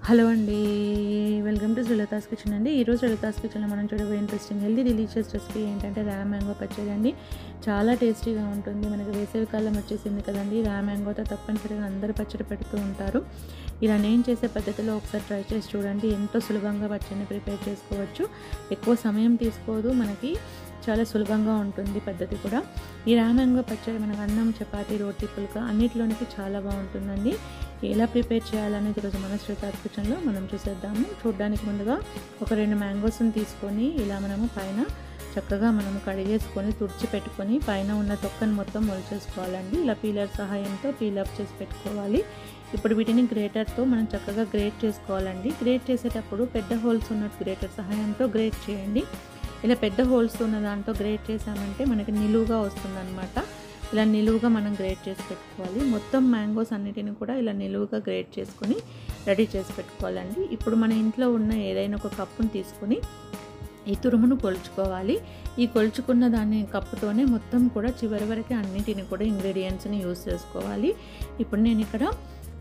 Hello అండి, welcome to Srilatha's kitchen అండి. ఈరోజు శ్రీలతాస్ కిచెన్లో మనం చూడబోయే ఇంట్రెస్టింగ్ హెల్దీ డెలీషియస్ రెసిపీ ఏంటంటే ర్యామ్ మ్యాంగో పచ్చడి అండి. చాలా టేస్టీగా ఉంటుంది. మనకి వేసవికాలం వచ్చేసింది కదండి. ర్యామ్ మ్యాంగోతో తప్పనిసరిగా అందరూ పచ్చడి పెడుతూ ఉంటారు. ఇలా నేను చేసే పద్ధతిలో ఒకసారి ట్రై చేసి చూడండి. ఎంతో సులభంగా పచ్చడిని ప్రిపేర్ చేసుకోవచ్చు. ఎక్కువ సమయం తీసుకోదు, మనకి చాలా సులభంగా ఉంటుంది పద్ధతి కూడా. ఈ ర్యామ్ మ్యాంగో పచ్చడి మనకు అన్నం, చపాతీ, రోటీ, పుల్కా అన్నిటిలోనికి చాలా బాగుంటుందండి. ఎలా ప్రిపేర్ చేయాలనేది ఈరోజు మన శ్రీలతాస్ కిచెన్లో మనం చూసేద్దాము. చూడడానికి ముందుగా ఒక 2 మ్యాంగోస్ని తీసుకొని ఇలా మనము పైన చక్కగా మనము కడిగేసుకొని తుడిచి పెట్టుకొని పైన ఉన్న తొక్కను మొత్తం మొలిచేసుకోవాలండి. ఇలా పీలర్ సహాయంతో పీలప్ చేసి పెట్టుకోవాలి. ఇప్పుడు వీటిని గ్రేటర్తో మనం చక్కగా గ్రేట్ చేసుకోవాలండి. గ్రేట్ చేసేటప్పుడు పెద్ద హోల్స్ ఉన్న గ్రేటర్ సహాయంతో గ్రేట్ చేయండి. ఇలా పెద్ద హోల్స్ ఉన్న దాంతో గ్రేట్ చేసామంటే మనకి నిలువుగా వస్తుందన్నమాట. ఇలా నిలువుగా మనం గ్రేట్ చేసి పెట్టుకోవాలి. మొత్తం మ్యాంగోస్ అన్నిటిని కూడా ఇలా నిలువుగా గ్రేట్ చేసుకొని రెడీ చేసి పెట్టుకోవాలండి. ఇప్పుడు మన ఇంట్లో ఉన్న ఏదైనా ఒక కప్పును తీసుకొని ఈ తురుమును కొలుచుకోవాలి. ఈ కొలుచుకున్న దాన్ని కప్పుతోనే మొత్తం కూడా చివరి వరకు అన్నిటిని కూడా ఇంగ్రీడియంట్స్ని యూజ్ చేసుకోవాలి. ఇప్పుడు నేను ఇక్కడ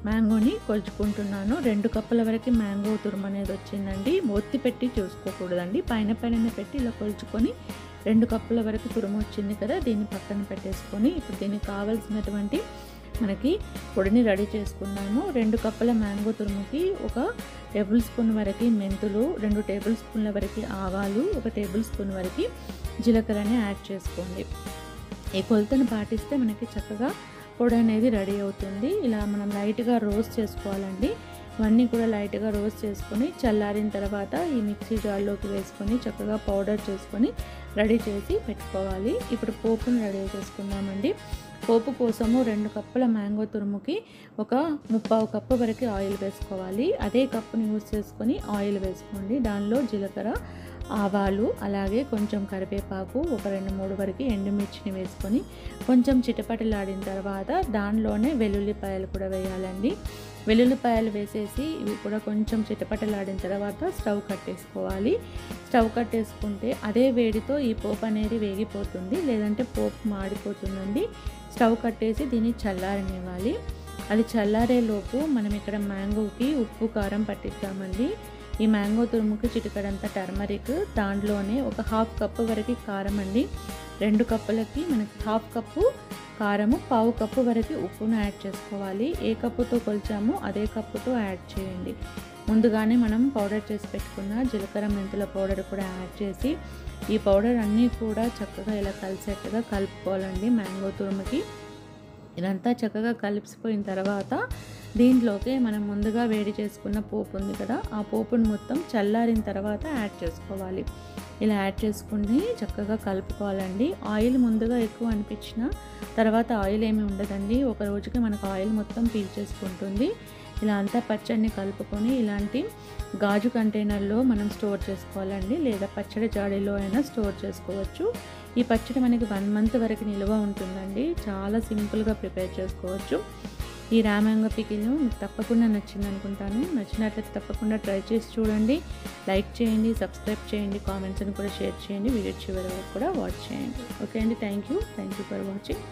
మ్యాంగోని కొలుచుకుంటున్నాను. 2 కప్పుల వరకు మ్యాంగో తురుము అనేది వచ్చిందండి. ఒత్తి పెట్టి చూసుకోకూడదండి. పైన పెట్టి ఇలా కొలుచుకొని 2 కప్పుల వరకు తురుము వచ్చింది కదా, దీన్ని పక్కన పెట్టేసుకొని ఇప్పుడు దీనికి కావాల్సినటువంటి మనకి పొడిని రెడీ చేసుకున్నాము. 2 కప్పుల మ్యాంగో తురుముకి 1 టేబుల్ స్పూన్ వరకు మెంతులు, 2 టేబుల్ స్పూన్ల వరకు ఆవాలు, 1 టేబుల్ స్పూన్ వరకు జీలకర్రని యాడ్ చేసుకోండి. ఈ కొలతను పాటిస్తే మనకి చక్కగా పొడి అనేది రెడీ అవుతుంది. ఇలా మనం లైట్గా రోస్ట్ చేసుకోవాలండి. ఇవన్నీ కూడా లైట్గా రోస్ట్ చేసుకొని చల్లారిన తర్వాత ఈ మిక్సీ జార్లోకి వేసుకొని చక్కగా పౌడర్ చేసుకొని రెడీ చేసి పెట్టుకోవాలి. ఇప్పుడు పోపును రెడీ చేసుకుందామండి. పోపు కోసము 2 కప్పుల మ్యాంగో తురుముకి 1/3 కప్పు వరకు ఆయిల్ వేసుకోవాలి. అదే కప్పుని యూజ్ చేసుకొని ఆయిల్ వేసుకోండి. దానిలో జీలకర్ర, ఆవాలు, అలాగే కొంచెం కరివేపాకు, 2-3 వరకు ఎండుమిర్చిని వేసుకొని కొంచెం చిటపటలాడిన తర్వాత దానిలోనే వెల్లుల్లిపాయలు కూడా వేయాలండి. వెల్లుల్లిపాయలు వేసేసి ఇవి కూడా కొంచెం చిటపటలాడిన తర్వాత స్టవ్ కట్టేసుకోవాలి. స్టవ్ కట్టేసుకుంటే అదే వేడితో ఈ పోపు అనేది వేగిపోతుంది, లేదంటే పోపు మాడిపోతుందండి. స్టవ్ కట్టేసి దీన్ని చల్లారనివ్వాలి. అది చల్లారేలోపు మనం ఇక్కడ మ్యాంగోకి ఉప్పు, కారం పట్టిద్దామండి. ఈ మ్యాంగో తురుముకి చిటికడంత టర్మరిక్, దాంట్లోనే 1/2 కప్పు వరకు కారం అండి. 2 కప్పులకి మనకి 1/2 కప్పు కారము, 1/4 కప్పు వరకు ఉప్పును యాడ్ చేసుకోవాలి. ఏ కప్పుతో కొలిచామో అదే కప్పుతో యాడ్ చేయండి. ముందుగానే మనం పౌడర్ చేసి పెట్టుకున్న జీలకర్ర, మెంతుల పౌడర్ కూడా యాడ్ చేసి ఈ పౌడర్ అన్నీ కూడా చక్కగా ఇలా కలిసేట్టుగా కలుపుకోవాలండి. మ్యాంగో తురుముకి ఇదంతా చక్కగా కలిసిపోయిన తర్వాత దీంట్లోకి మనం ముందుగా వేడి చేసుకున్న పోపు ఉంది కదా, ఆ పోపును మొత్తం చల్లారిన తర్వాత యాడ్ చేసుకోవాలి. ఇలా యాడ్ చేసుకుని చక్కగా కలుపుకోవాలండి. ఆయిల్ ముందుగా ఎక్కువ అనిపించిన తర్వాత ఆయిల్ ఏమి ఉండదండి. ఒక రోజుకి మనకు ఆయిల్ మొత్తం పీల్చేసుకుంటుంది. ఇలా అంతా పచ్చడిని కలుపుకొని ఇలాంటి గాజు కంటైనర్లో మనం స్టోర్ చేసుకోవాలండి, లేదా పచ్చడి జాడీలో అయినా స్టోర్ చేసుకోవచ్చు. ఈ పచ్చడి మనకి 1 మంత్ వరకు నిల్వ ఉంటుందండి. చాలా సింపుల్గా ప్రిపేర్ చేసుకోవచ్చు. ఈ ర్యామ్ మ్యాంగో పికిల్ మీకు తప్పకుండా నచ్చింది అనుకుంటాను. నచ్చినట్లయితే తప్పకుండా ట్రై చేసి చూడండి. లైక్ చేయండి, సబ్స్క్రైబ్ చేయండి, కామెంట్స్ని కూడా షేర్ చేయండి, వీడియో చివరి వరకు కూడా వాచ్ చేయండి. ఓకే అండి, థ్యాంక్ యూ ఫర్ వాచింగ్.